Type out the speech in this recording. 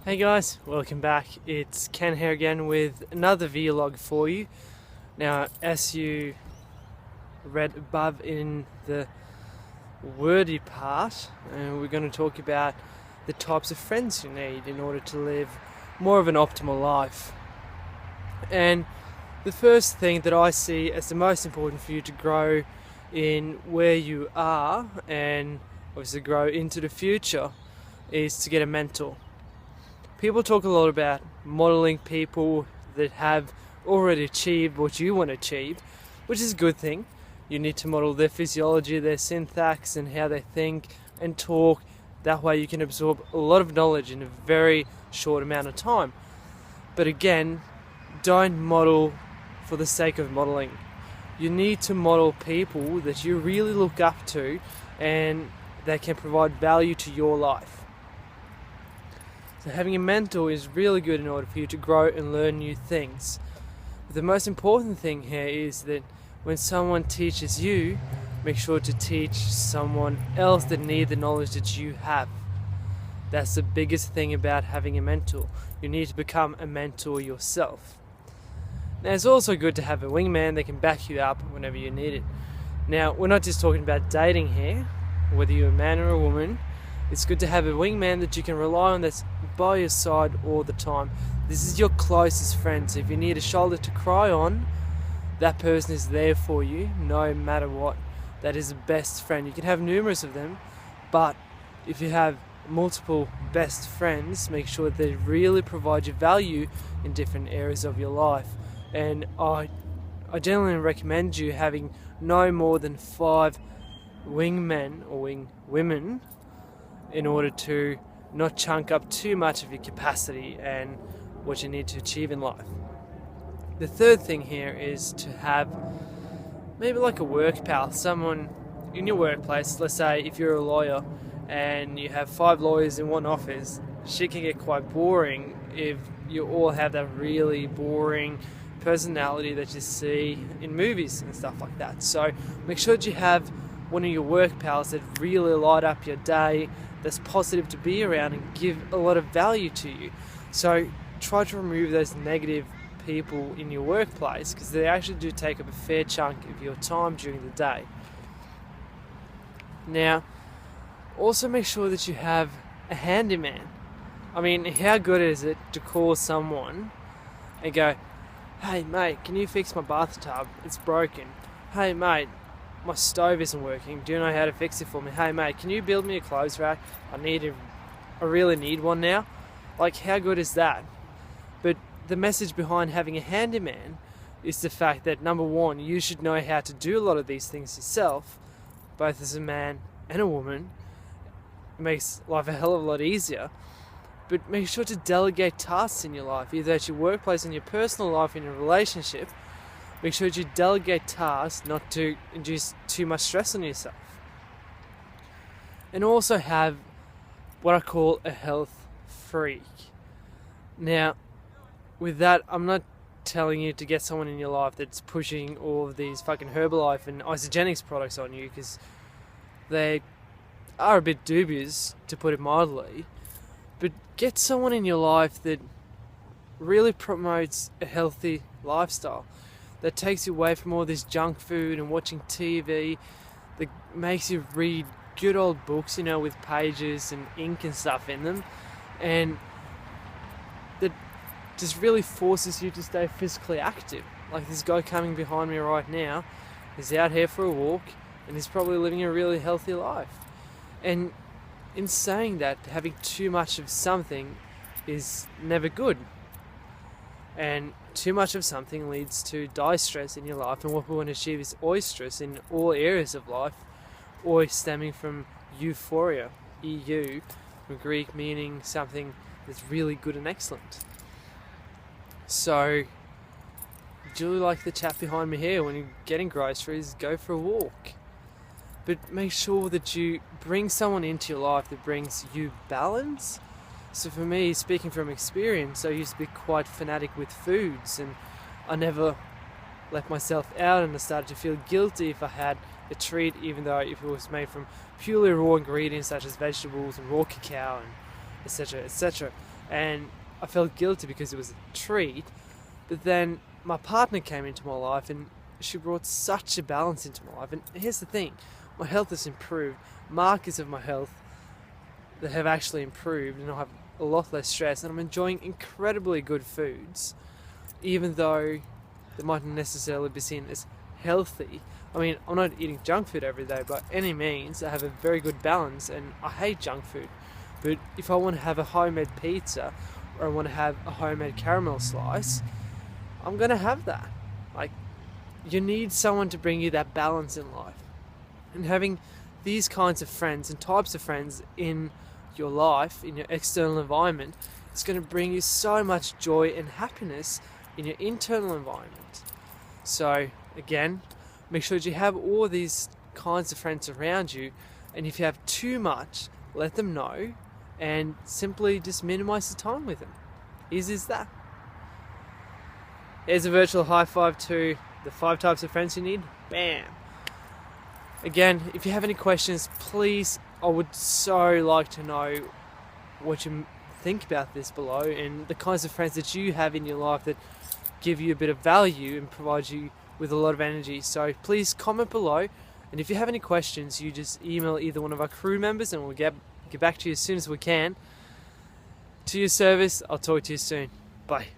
Hey guys, welcome back. It's Ken here again with another vlog for you. Now, as you read above in the wordy part, we're going to talk about the types of friends you need in order to live more of an optimal life. And the first thing that I see as the most important for you to grow in where you are and obviously grow into the future is to get a mentor. People talk a lot about modeling people that have already achieved what you want to achieve, which is a good thing. You need to model their physiology, their syntax, and how they think and talk. That way you can absorb a lot of knowledge in a very short amount of time. But again, don't model for the sake of modeling. You need to model people that you really look up to and that can provide value to your life. So having a mentor is really good in order for you to grow and learn new things. But the most important thing here is that when someone teaches you, make sure to teach someone else that needs the knowledge that you have. That's the biggest thing about having a mentor. You need to become a mentor yourself. Now, it's also good to have a wingman that can back you up whenever you need it. Now, we're not just talking about dating here, whether you're a man or a woman. It's good to have a wingman that you can rely on that's by your side all the time. This is your closest friend, so if you need a shoulder to cry on, that person is there for you no matter what. That is the best friend. You can have numerous of them, but if you have multiple best friends, make sure that they really provide you value in different areas of your life. And I generally recommend you having no more than 5 wingmen or wingwomen in order to not chunk up too much of your capacity and what you need to achieve in life. The third thing here is to have maybe like a work pal, someone in your workplace. Let's say if you're a lawyer and you have 5 lawyers in one office, shit can get quite boring if you all have that really boring personality that you see in movies and stuff like that. So make sure that you have one of your work pals that really light up your day, that's positive to be around and give a lot of value to you. So try to remove those negative people in your workplace, because they actually do take up a fair chunk of your time during the day. Now, also make sure that you have a handyman. I mean, how good is it to call someone and go, "Hey mate, can you fix my bathtub? It's broken. Hey mate, my stove isn't working. Do you know how to fix it for me? Hey mate, can you build me a clothes rack? I really need one now." Like, how good is that? But the message behind having a handyman is the fact that, number one, you should know how to do a lot of these things yourself, both as a man and a woman. It makes life a hell of a lot easier. But make sure to delegate tasks in your life, either at your workplace, in your personal life, in your relationship. Make sure that you delegate tasks, not to induce too much stress on yourself. And also have what I call a health freak. Now, with that, I'm not telling you to get someone in your life that's pushing all of these fucking Herbalife and isogenics products on you, because they are a bit dubious, to put it mildly. But get someone in your life that really promotes a healthy lifestyle, that takes you away from all this junk food and watching TV, that makes you read good old books, with pages and ink and stuff in them, and that just really forces you to stay physically active. Like this guy coming behind me right now is out here for a walk and he's probably living a really healthy life. And in saying that, having too much of something is never good. And too much of something leads to distress in your life, and what we want to achieve is eustress in all areas of life, or stemming from euphoria, EU, from Greek, meaning something that's really good and excellent. So, do like the chap behind me here, when you're getting groceries, go for a walk. But make sure that you bring someone into your life that brings you balance. So for me, speaking from experience, I used to be quite fanatic with foods, and I never let myself out, and I started to feel guilty if I had a treat, even though if it was made from purely raw ingredients such as vegetables and raw cacao and etc., etc. and I felt guilty because it was a treat. But then my partner came into my life and she brought such a balance into my life. And here's the thing, my health has improved. Markers of my health that have actually improved, and I have a lot less stress, and I'm enjoying incredibly good foods, even though they mightn't necessarily be seen as healthy. I mean, I'm not eating junk food every day by any means. I have a very good balance, and I hate junk food. But if I want to have a homemade pizza, or I want to have a homemade caramel slice, I'm going to have that. Like, you need someone to bring you that balance in life. And having these kinds of friends and types of friends in your life, in your external environment, is going to bring you so much joy and happiness in your internal environment. So again, make sure that you have all these kinds of friends around you, and if you have too much, let them know and simply just minimize the time with them. Easy as that. Here's a virtual high five to the 5 types of friends you need. Bam! Again, if you have any questions, please, I would so like to know what you think about this below, and the kinds of friends that you have in your life that give you a bit of value and provide you with a lot of energy. So please comment below, and if you have any questions, you just email either one of our crew members and we'll get back to you as soon as we can. To your service, I'll talk to you soon. Bye.